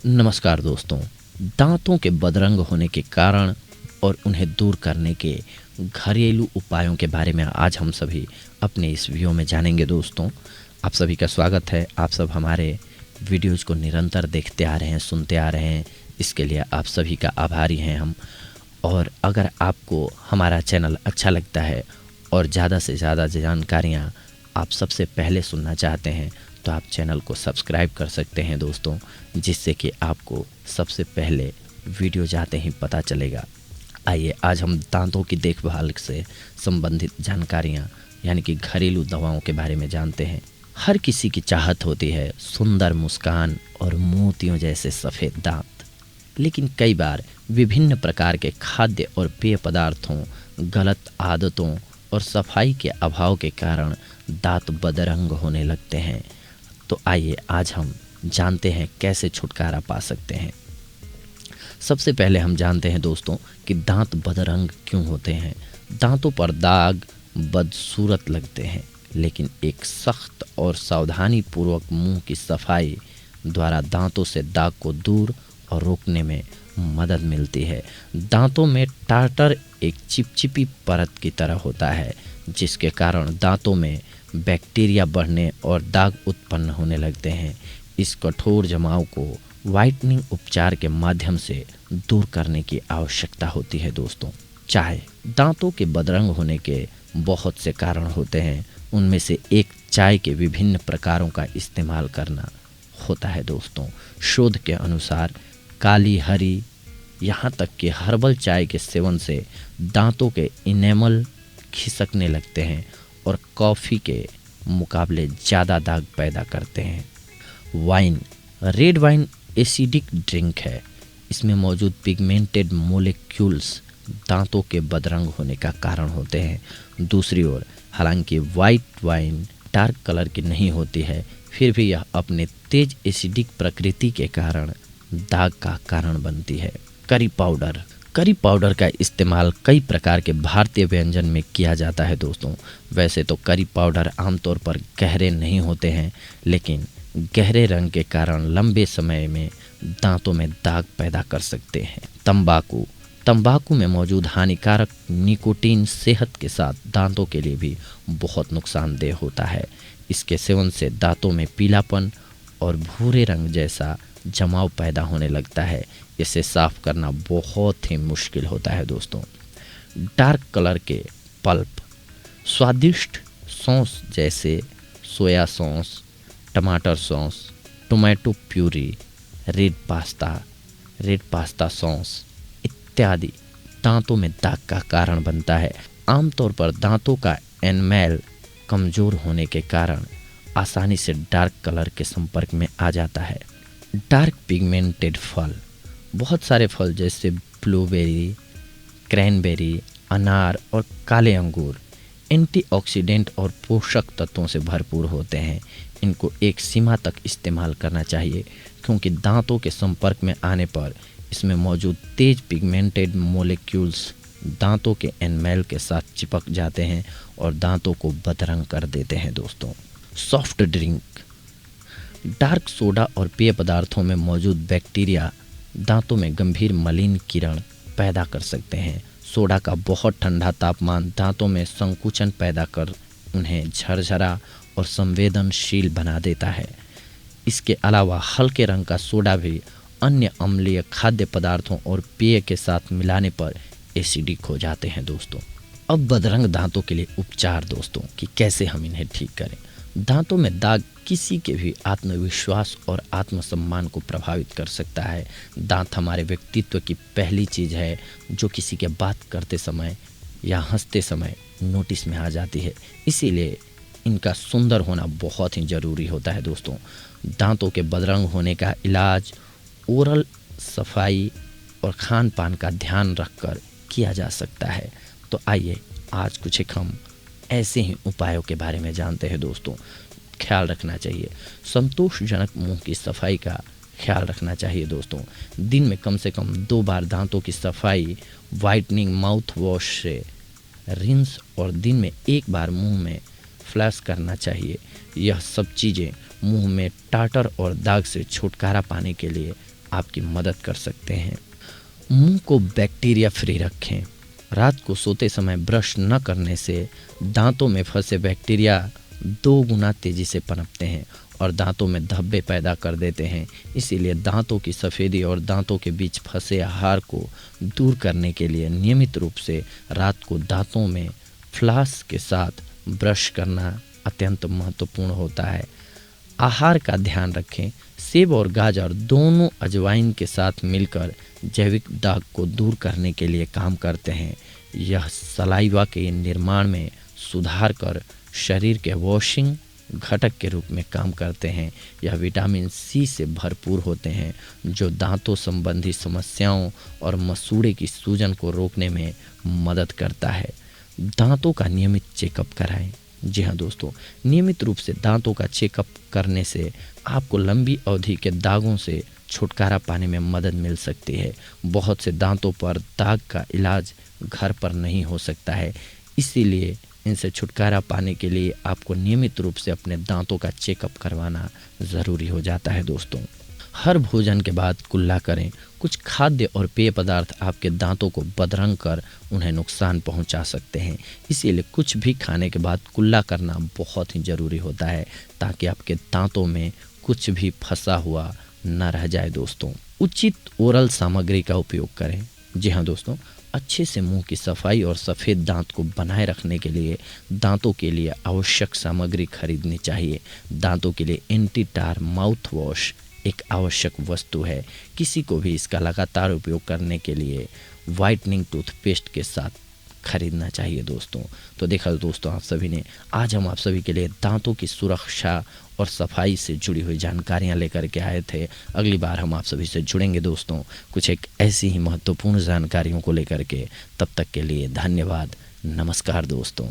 नमस्कार दोस्तों। दांतों के बदरंग होने के कारण और उन्हें दूर करने के घरेलू उपायों के बारे में आज हम सभी अपने इस वीडियो में जानेंगे। दोस्तों, आप सभी का स्वागत है। आप सब हमारे वीडियोज़ को निरंतर देखते आ रहे हैं, सुनते आ रहे हैं, इसके लिए आप सभी का आभारी हैं हम। और अगर आपको हमारा चैनल अच्छा लगता है और ज़्यादा से ज़्यादा जानकारियाँ आप सबसे पहले सुनना चाहते हैं तो आप चैनल को सब्सक्राइब कर सकते हैं दोस्तों, जिससे कि आपको सबसे पहले वीडियो जाते ही पता चलेगा। आइए आज हम दांतों की देखभाल से संबंधित जानकारियाँ यानी कि घरेलू दवाओं के बारे में जानते हैं। हर किसी की चाहत होती है सुंदर मुस्कान और मोतियों जैसे सफ़ेद दांत, लेकिन कई बार विभिन्न प्रकार के खाद्य और पेय पदार्थों, गलत आदतों और सफाई के अभाव के कारण दांत बदरंग होने लगते हैं। तो आइए आज हम जानते हैं कैसे छुटकारा पा सकते हैं। सबसे पहले हम जानते हैं दोस्तों कि दांत बदरंग क्यों होते हैं। दांतों पर दाग बदसूरत लगते हैं, लेकिन एक सख्त और सावधानी पूर्वक मुंह की सफाई द्वारा दांतों से दाग को दूर और रोकने में मदद मिलती है। दांतों में टार्टर एक चिपचिपी परत की तरह होता है, जिसके कारण दांतों में बैक्टीरिया बढ़ने और दाग उत्पन्न होने लगते हैं। इस कठोर जमाव को व्हाइटनिंग उपचार के माध्यम से दूर करने की आवश्यकता होती है दोस्तों। चाय। दांतों के बदरंग होने के बहुत से कारण होते हैं, उनमें से एक चाय के विभिन्न प्रकारों का इस्तेमाल करना होता है दोस्तों। शोध के अनुसार काली, हरी, यहाँ तक कि हर्बल चाय के सेवन से दांतों के इनेमल खिसकने लगते हैं और कॉफ़ी के मुकाबले ज़्यादा दाग पैदा करते हैं। Wine. Red wine acidic drink है। इसमें मौजूद पिगमेंटेड मोलेक्यूल्स दांतों के बदरंग होने का कारण होते हैं। दूसरी ओर हालांकि वाइट वाइन डार्क कलर की नहीं होती है, फिर भी यह अपने तेज एसिडिक प्रकृति के कारण दाग का कारण बनती है। Curry powder. करी पाउडर का इस्तेमाल कई प्रकार के भारतीय व्यंजन में किया जाता है दोस्तों। वैसे तो करी पाउडर आमतौर पर गहरे नहीं होते हैं, लेकिन गहरे रंग के कारण लंबे समय में दांतों में दाग पैदा कर सकते हैं। तंबाकू। तंबाकू में मौजूद हानिकारक निकोटीन सेहत के साथ दांतों के लिए भी बहुत नुकसानदेह होता है। इसके सेवन से दांतों में पीलापन और भूरे रंग जैसा जमाव पैदा होने लगता है। इसे साफ करना बहुत ही मुश्किल होता है दोस्तों। डार्क कलर के पल्प। स्वादिष्ट सॉस जैसे सोया सॉस, टमाटर sauce, tomato puree, red pasta sauce इत्यादि दांतों में दाग का कारण बनता है। आमतौर पर दांतों का एनमेल कमज़ोर होने के कारण आसानी से डार्क कलर के संपर्क में आ जाता है। डार्क पिगमेंटेड फल। बहुत सारे फल जैसे ब्लूबेरी, क्रैनबेरी, अनार और काले अंगूर एंटीऑक्सीडेंट और पोषक तत्वों से भरपूर होते हैं। इनको एक सीमा तक इस्तेमाल करना चाहिए, क्योंकि दांतों के संपर्क में आने पर इसमें मौजूद तेज पिगमेंटेड मोलेक्यूल्स दांतों के एनमेल के साथ चिपक जाते हैं और दांतों को बदरंग कर देते हैं दोस्तों। Soft drink. डार्क सोडा और पेय पदार्थों में मौजूद बैक्टीरिया दांतों में गंभीर मलिन किरण पैदा कर सकते हैं। सोडा का बहुत ठंडा तापमान दांतों में संकुचन पैदा कर उन्हें झरझरा और संवेदनशील बना देता है। इसके अलावा हल्के रंग का सोडा भी अन्य अम्लीय खाद्य पदार्थों और पेय के साथ मिलाने पर एसिडिक हो जाते हैं दोस्तों। अब बदरंग दांतों के लिए उपचार दोस्तों कि कैसे हम इन्हें ठीक करें। दांतों में दाग किसी के भी आत्मविश्वास और आत्मसम्मान को प्रभावित कर सकता है। दांत हमारे व्यक्तित्व की पहली चीज़ है जो किसी के बात करते समय या हंसते समय नोटिस में आ जाती है। इसीलिए इनका सुंदर होना बहुत ही ज़रूरी होता है दोस्तों। दांतों के बदरंग होने का इलाज ओरल सफाई और खान पान का ध्यान रखकर किया जा सकता है। तो आइए आज कुछ एक हम ऐसे ही उपायों के बारे में जानते हैं दोस्तों। ख्याल रखना चाहिए, संतोषजनक मुंह की सफाई का ख्याल रखना चाहिए दोस्तों। दिन में कम से कम 2 बार दांतों की सफाई वाइटनिंग माउथ वॉश से रिंस और दिन में 1 बार मुंह में फ्लश करना चाहिए। यह सब चीज़ें मुंह में टाटर और दाग से छुटकारा पाने के लिए आपकी मदद कर सकते हैं। मुंह को बैक्टीरिया फ्री रखें। रात को सोते समय ब्रश न करने से दांतों में फंसे बैक्टीरिया 2 गुना तेज़ी से पनपते हैं और दांतों में धब्बे पैदा कर देते हैं। इसीलिए दांतों की सफ़ेदी और दांतों के बीच फंसे आहार को दूर करने के लिए नियमित रूप से रात को दांतों में फ्लास के साथ ब्रश करना अत्यंत महत्वपूर्ण होता है। आहार का ध्यान रखें। सेब और गाजर दोनों अजवाइन के साथ मिलकर जैविक दाग को दूर करने के लिए काम करते हैं। यह सलाइवा के निर्माण में सुधार कर शरीर के वॉशिंग घटक के रूप में काम करते हैं। यह विटामिन सी से भरपूर होते हैं जो दांतों संबंधी समस्याओं और मसूड़े की सूजन को रोकने में मदद करता है। दांतों का नियमित चेकअप कराएं। जी हाँ दोस्तों, नियमित रूप से दांतों का चेकअप करने से आपको लंबी अवधि के दागों से छुटकारा पाने में मदद मिल सकती है। बहुत से दांतों पर दाग का इलाज घर पर नहीं हो सकता है, इसीलिए इनसे छुटकारा पाने के लिए आपको नियमित रूप से अपने दांतों का चेकअप करवाना ज़रूरी हो जाता है दोस्तों। हर भोजन के बाद कुल्ला करें। कुछ खाद्य और पेय पदार्थ आपके दांतों को बदरंग कर उन्हें नुकसान पहुंचा सकते हैं, इसीलिए कुछ भी खाने के बाद कुल्ला करना बहुत ही ज़रूरी होता है ताकि आपके दांतों में कुछ भी फंसा हुआ न रह जाए दोस्तों। उचित ओरल सामग्री का उपयोग करें। जी हाँ दोस्तों, अच्छे से मुंह की सफाई और सफ़ेद दांत को बनाए रखने के लिए दांतों के लिए आवश्यक सामग्री खरीदनी चाहिए। दांतों के लिए एंटी टार माउथ वॉश एक आवश्यक वस्तु है। किसी को भी इसका लगातार उपयोग करने के लिए वाइटनिंग टूथपेस्ट के साथ खरीदना चाहिए दोस्तों। तो देखा दोस्तों, आप सभी ने आज हम आप सभी के लिए दांतों की सुरक्षा और सफाई से जुड़ी हुई जानकारियां लेकर के आए थे। अगली बार हम आप सभी से जुड़ेंगे दोस्तों कुछ एक ऐसी ही महत्वपूर्ण जानकारियों को लेकर के। तब तक के लिए धन्यवाद। नमस्कार दोस्तों।